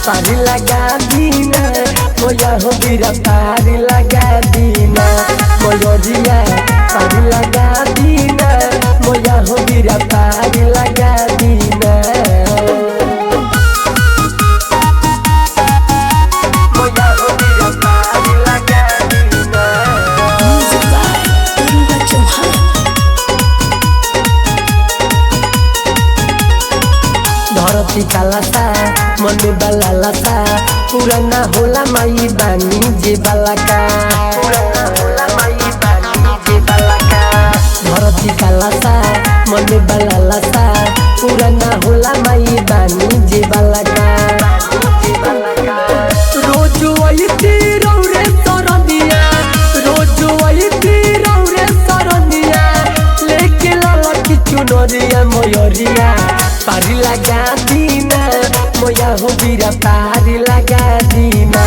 पारी लगा दीना मोया हो बीरा पारी लगा दीना मोयरिया पारी लगा दीना मोया हो बीरा पारी लगा दीना मोया हो बीरा पारी लगा दीना। धरती कालासा मन बलालासा पुराना होला माई बानी जे बालाका पुराना होला माई बानी जे बालाका। धरती कालासा मन बलालासा पुराना होला माई बानी जे बालाका रोज वही रौरे सरनिया रोज वही रौरे सरनिया लेके लाला की चुनरिया मोयरिया पारी लगा दीना मोया हो बीरा पारी लगा दीना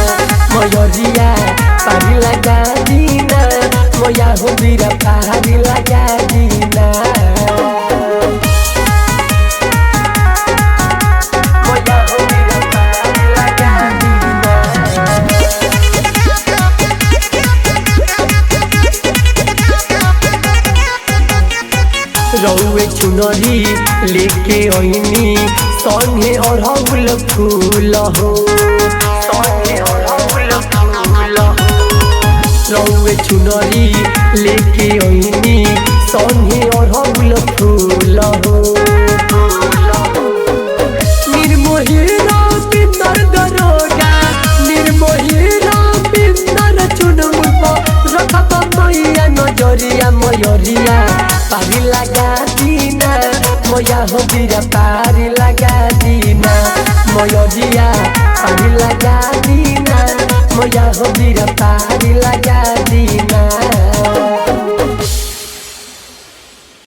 मोयरिया पारी लगा दीना मोया हो बीरा पारी लगा दीना मोया हो बीरा पारी लगा दीना। रौए चुनरी लेके ओइनी संगे अड़हुल फूल हो संगे अड़हुल फूल हो। रौए चुनरी लेके ओइनी संगे अड़हुल फूल हो निर्मोहीरा बिंदर दरोगा निर्मोहीरा बिंदर चुनमुल रखत मैया नजरिया मोयरिया पारी लगा दीना मोया हो बीरा पारी लगा दीना मोयरिया पारी लगा दीना मोया हो बीरा पारी लगा दीना।